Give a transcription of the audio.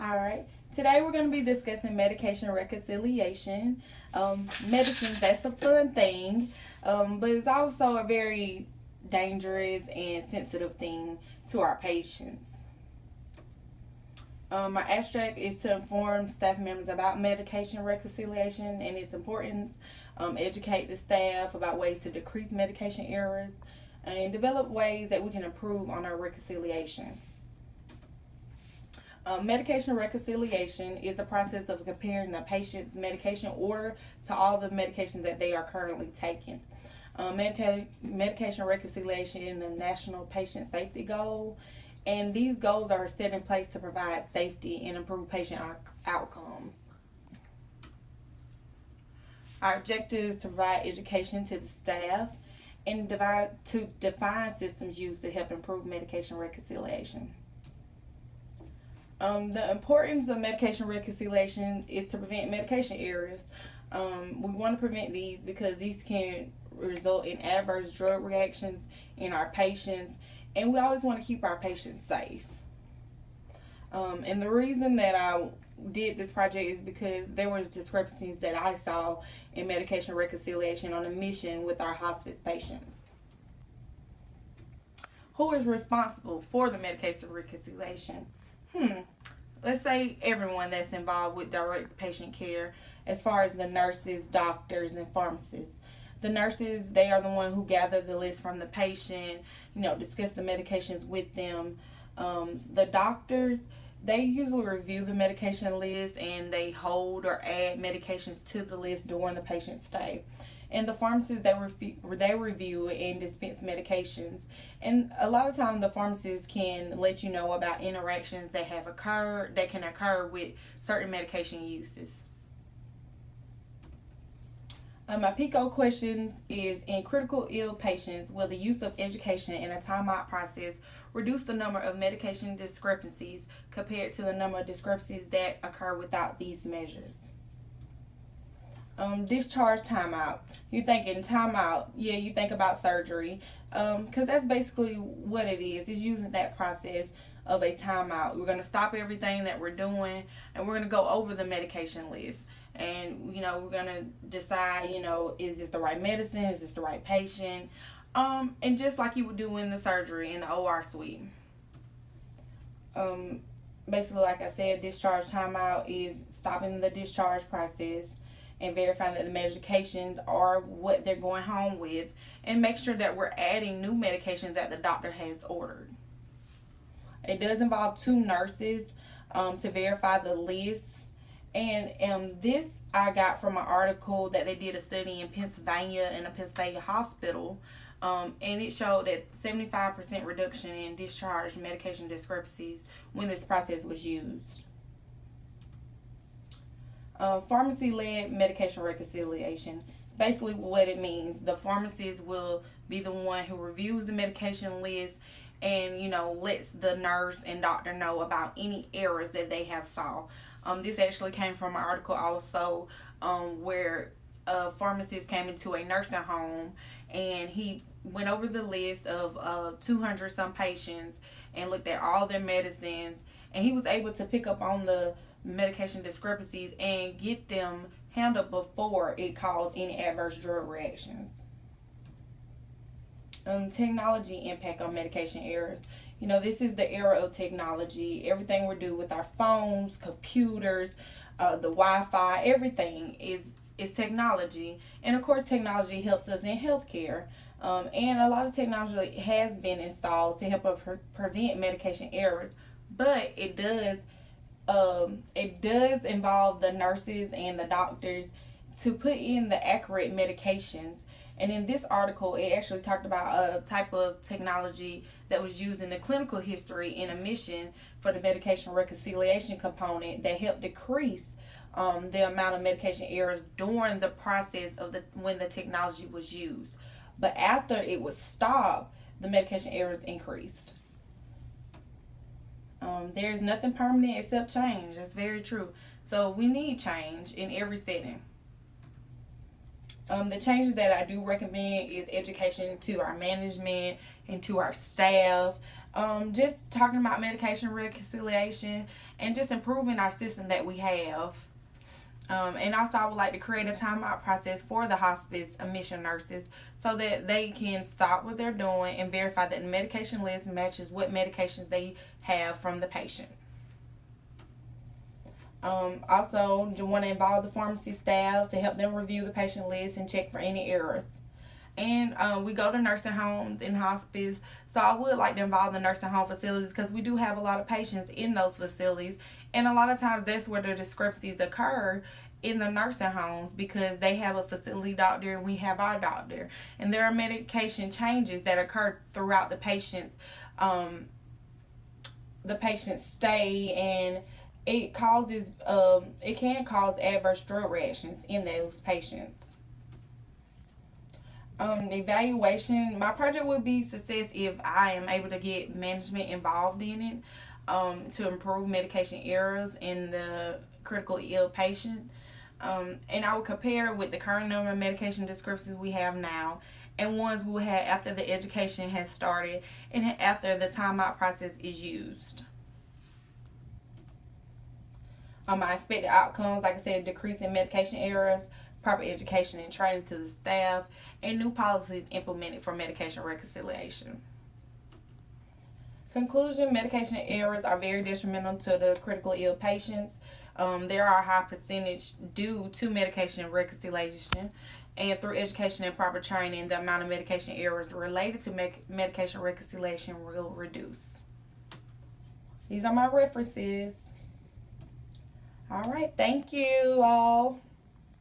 All right. Today we're going to be discussing medication reconciliation. Medicine, that's a fun thing, but it's also a very dangerous and sensitive thing to our patients. My abstract is to inform staff members about medication reconciliation and its importance, educate the staff about ways to decrease medication errors, and develop ways that we can improve on our reconciliation. Medication reconciliation is the process of comparing the patient's medication order to all the medications that they are currently taking. Medication reconciliation is a national patient safety goal, and these goals are set in place to provide safety and improve patient outcomes. Our objective is to provide education to the staff and to define systems used to help improve medication reconciliation. The importance of medication reconciliation is to prevent medication errors. We want to prevent these because these can result in adverse drug reactions in our patients, and we always want to keep our patients safe. And the reason that I did this project is because there was discrepancies that I saw in medication reconciliation on a mission with our hospice patients. Who is responsible for the medication reconciliation? Let's say everyone that's involved with direct patient care, as far as the nurses, doctors, and pharmacists. The nurses, they are the one who gather the list from the patient, discuss the medications with them. The doctors, they usually review the medication list and they hold or add medications to the list during the patient's stay. And the pharmacists, they review and dispense medications. And a lot of times the pharmacists can let you know about interactions that can occur with certain medication uses. My PICO questions is, in critical ill patients, will the use of education in a timeout process reduce the number of medication discrepancies compared to the number of discrepancies that occur without these measures? Discharge timeout. You think in timeout, you think about surgery, because that's basically what it is. It's using that process of a timeout. We're going to stop everything that we're doing, and we're going to go over the medication list. And, we're going to decide, is this the right medicine? Is this the right patient? And just like you would do in the surgery in the OR suite. Basically, like I said, discharge timeout is stopping the discharge process and verifying that the medications are what they're going home with, and make sure that we're adding new medications that the doctor has ordered. It does involve 2 nurses to verify the list. And this I got from an article that they did a study in Pennsylvania in a Pennsylvania hospital, and it showed that 75% reduction in discharge medication discrepancies when this process was used. Pharmacy-led medication reconciliation. Basically what it means, the pharmacist will be the one who reviews the medication list and, lets the nurse and doctor know about any errors that they have saw. This actually came from an article also where a pharmacist came into a nursing home and he went over the list of 200 some patients and looked at all their medicines, and he was able to pick up on the medication discrepancies and get them handled before it caused any adverse drug reactions. Technology impact on medication errors. This is the era of technology. Everything we do with our phones, computers, the Wi-Fi, everything is technology. And of course, technology helps us in healthcare. And a lot of technology has been installed to help us prevent medication errors, but it does involve the nurses and the doctors to put in the accurate medications. And in this article, it actually talked about a type of technology that was used in the clinical history in a mission for the medication reconciliation component that helped decrease the amount of medication errors during the process of when the technology was used. But after it was stopped, the medication errors increased. There's nothing permanent except change. That's very true. So we need change in every setting. The changes that I do recommend is education to our management and to our staff, Just talking about medication reconciliation and just improving our system that we have. And also, I would like to create a timeout process for the hospice admission nurses so that they can stop what they're doing and verify that the medication list matches what medications they have from the patient. Also, you want to involve the pharmacy staff to help them review the patient list and check for any errors. And we go to nursing homes and hospice. So I would like to involve the nursing home facilities because we do have a lot of patients in those facilities. And a lot of times that's where the discrepancies occur in the nursing homes because they have a facility doctor and we have our doctor. And there are medication changes that occur throughout the patient's stay, and it can cause adverse drug reactions in those patients. Evaluation. My project would be success if I am able to get management involved in it to improve medication errors in the critical ill patient. And I would compare it with the current number of medication discrepancies we have now and ones we will have after the education has started and after the timeout process is used. My expected outcomes, like I said, decrease in medication errors, proper education and training to the staff, and new policies implemented for medication reconciliation. Conclusion, medication errors are very detrimental to the critical ill patients. There are a high percentage due to medication reconciliation, and through education and proper training, the amount of medication errors related to medication reconciliation will reduce. These are my references. All right, thank you all.